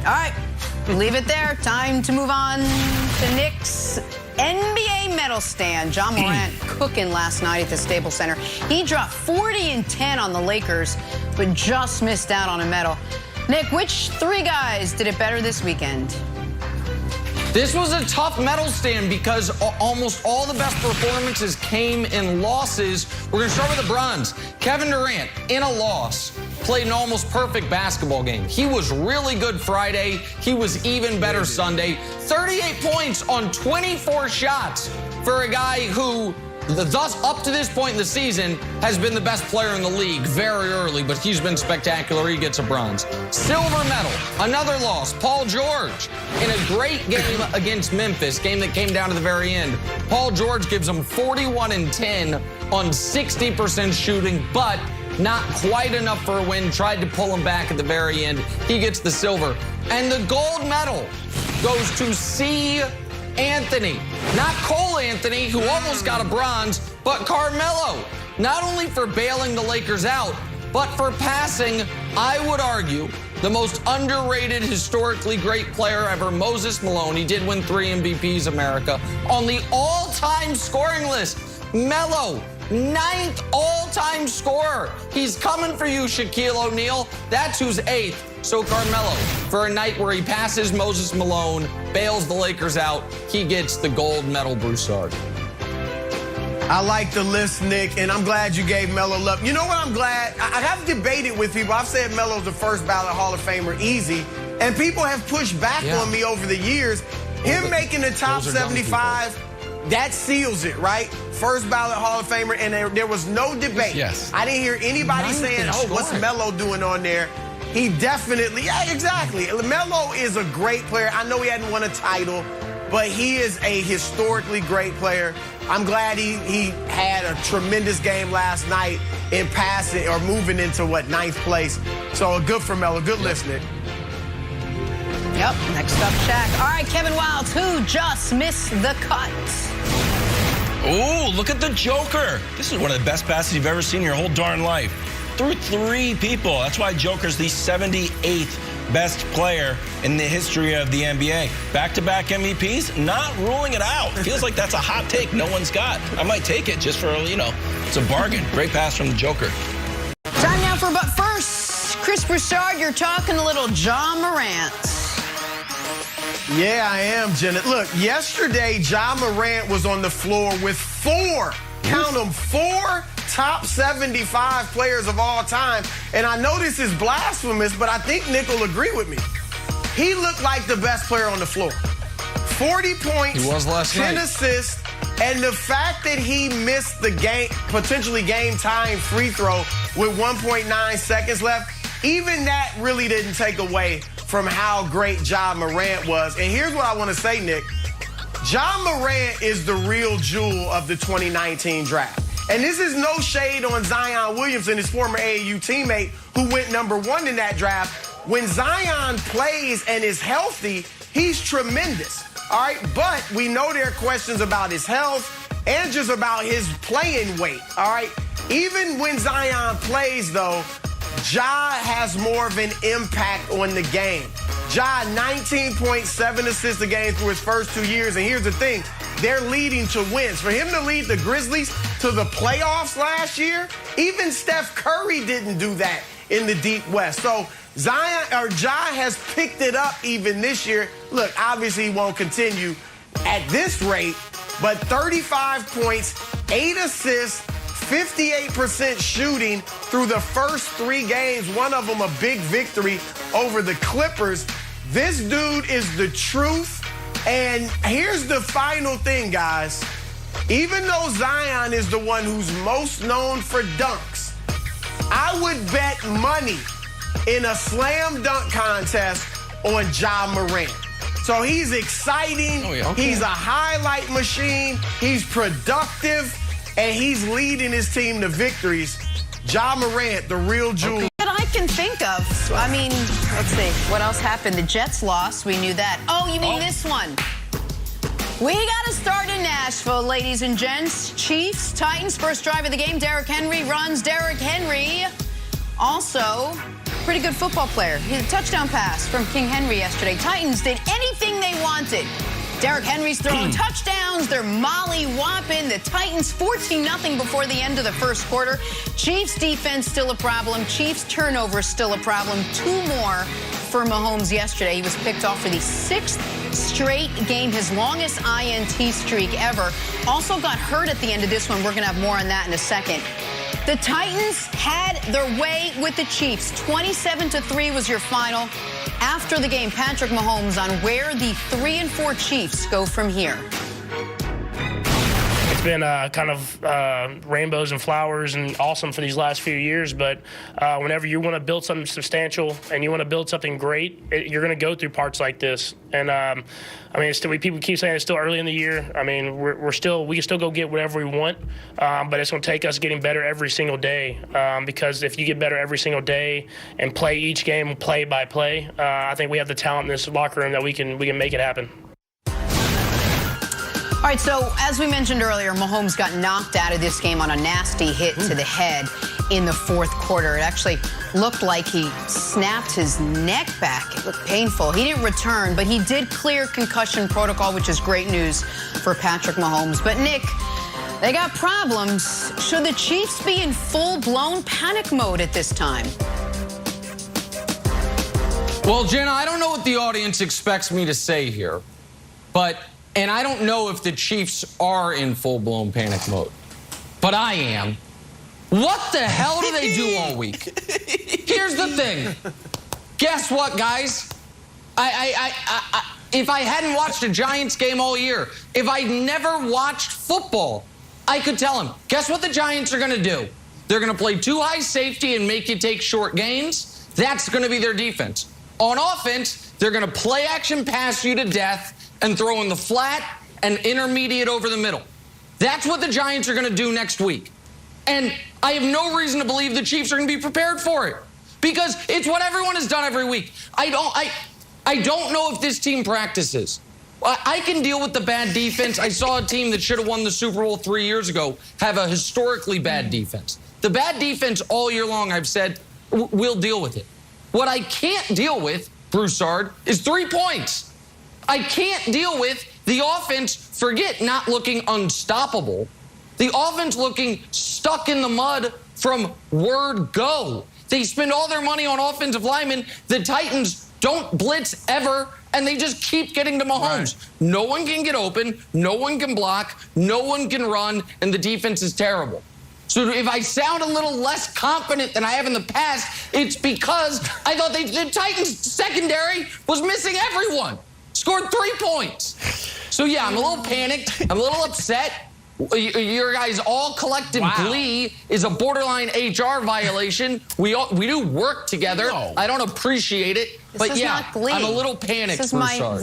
All right, leave it there. Time to move on to Nick's NBA medal stand. Ja Morant cooking last night at the Staples Center. He dropped 40 and 10 on the Lakers, but just missed out on a medal. Nick, which three guys did it better this weekend? This was a tough medal stand because almost all the best performances came in losses. We're going to start with the bronze. Kevin Durant, in a loss, played an almost perfect basketball game. He was really good Friday. He was even better Sunday. 38 points on 24 shots for a guy who, thus up to this point in the season, has been the best player in the league very early, but he's been spectacular. He gets a bronze. Silver medal, another loss. Paul George in a great game against Memphis, game that came down to the very end. Paul George gives him 41 and 10 on 60% shooting, but not quite enough for a win. Tried to pull him back at the very end. He gets the silver. And the gold medal goes to C. Anthony. Not Cole Anthony, who almost got a bronze, but Carmelo. Not only for bailing the Lakers out, but for passing, I would argue, the most underrated, historically great player ever, Moses Malone. He did win 3 MVPs, America. On the all-time scoring list, Melo, 9th all-time scorer. He's coming for you, Shaquille O'Neal. That's who's 8th. So Carmelo, for a night where he passes Moses Malone, bails the Lakers out, he gets the gold medal Broussard. I like the list, Nick, and I'm glad you gave Melo love. You know what I'm glad? I have debated with people. I've said Melo's the first ballot Hall of Famer easy, and people have pushed back on me over the years. Him making the top 75, that seals it, right? First ballot Hall of Famer, and there was no debate. Yes. I didn't hear anybody saying, oh, what's Melo doing on there? He definitely, yeah, exactly. Melo is a great player. I know he hadn't won a title, but he is a historically great player. I'm glad he had a tremendous game last night in passing or moving into, 9th place. So good for Melo. Good list, Nick. Yep, next up, Shaq. All right, Kevin Wilds, who just missed the cut? Ooh, look at the Joker. This is one of the best passes you've ever seen in your whole darn life. Through 3 people. That's why Joker's the 78th best player in the history of the NBA. Back-to-back MVPs, not ruling it out. Feels like that's a hot take no one's got. I might take it just for, it's a bargain. Great pass from the Joker. Time now for But First. Chris Broussard, you're talking a little Ja Morant. Yeah, I am, Jenna. Look, yesterday, Ja Morant was on the floor with 4, count them, 4 top 75 players of all time. And I know this is blasphemous, but I think Nick will agree with me. He looked like the best player on the floor. 40 points, he was last 10 night. assists, and the fact that he missed the game, potentially game-time free throw with 1.9 seconds left, even that really didn't take away from how great Ja Morant was. And here's what I want to say, Nick. Ja Morant is the real jewel of the 2019 draft. And this is no shade on Zion Williamson, his former AAU teammate, who went #1 in that draft. When Zion plays and is healthy, he's tremendous, all right? But we know there are questions about his health and just about his playing weight, all right? Even when Zion plays, though, Ja has more of an impact on the game. Ja, 19.7 assists a game through his first 2 years. And here's the thing, they're leading to wins. For him to lead the Grizzlies to the playoffs last year, even Steph Curry didn't do that in the Deep West. So Ja has picked it up even this year. Look, obviously he won't continue at this rate, but 35 points, 8 assists, 58% shooting through the first 3 games, one of them a big victory over the Clippers. This dude is the truth. And here's the final thing, guys. Even though Zion is the one who's most known for dunks, I would bet money in a slam dunk contest on Ja Morant. So he's exciting. He's a highlight machine. He's productive. And he's leading his team to victories. Ja Morant, the real jewel. That I can think of. I mean, let's see. What else happened? The Jets lost. We knew that. Oh, you mean this one? We got to start in Nashville, ladies and gents. Chiefs, Titans, first drive of the game. Derrick Henry runs. Derrick Henry also pretty good football player. He had a touchdown pass from King Henry yesterday. Titans did anything they wanted. Derrick Henry's throwing touchdowns. They're molly-whopping the Titans 14-0 before the end of the first quarter. Chiefs defense still a problem. Chiefs turnover still a problem. 2 more for Mahomes yesterday. He was picked off for the 6th straight game, his longest INT streak ever. Also got hurt at the end of this one. We're going to have more on that in a second. The Titans had their way with the Chiefs. 27-3 was your final. After the game, Patrick Mahomes on where the 3-4 Chiefs go from here. It's been kind of rainbows and flowers and awesome for these last few years, but whenever you want to build something substantial and you want to build something great, you're going to go through parts like this. And I mean, it's still, people keep saying it's still early in the year. I mean, we can still go get whatever we want, but it's going to take us getting better every single day. Because if you get better every single day and play each game play by play, I think we have the talent in this locker room that we can make it happen. All right, so as we mentioned earlier, Mahomes got knocked out of this game on a nasty hit to the head in the 4th quarter. It actually looked like he snapped his neck back. It looked painful. He didn't return, but he did clear concussion protocol, which is great news for Patrick Mahomes. But, Nick, they got problems. Should the Chiefs be in full-blown panic mode at this time? Well, Jenna, I don't know what the audience expects me to say here, and I don't know if the Chiefs are in full-blown panic mode, but I am. What the hell do they do all week? Here's the thing. Guess what, guys? If I hadn't watched a Giants game all year, if I'd never watched football, I could tell him, guess what the Giants are going to do? They're going to play too high safety and make you take short gains. That's going to be their defense. On offense, they're going to play action pass you to death and throw in the flat and intermediate over the middle. That's what the Giants are going to do next week. And I have no reason to believe the Chiefs are going to be prepared for it because it's what everyone has done every week. I don't know if this team practices. I can deal with the bad defense. I saw a team that should have won the Super Bowl 3 years ago have a historically bad defense. The bad defense all year long, I've said, we'll deal with it. What I can't deal with, Broussard, is 3 points. I can't deal with the offense, forget not looking unstoppable, the offense looking stuck in the mud from word go. They spend all their money on offensive linemen. The Titans don't blitz ever, and they just keep getting to Mahomes. Right. No one can get open, no one can block, no one can run, and the defense is terrible. So if I sound a little less confident than I have in the past, it's because I thought the Titans' secondary was missing everyone. Scored 3 points. So, yeah, I'm a little panicked. I'm a little upset. Your guys' all collective glee is a borderline HR violation. We do work together. No. I don't appreciate it. But, yeah, I'm a little panicked, Broussard.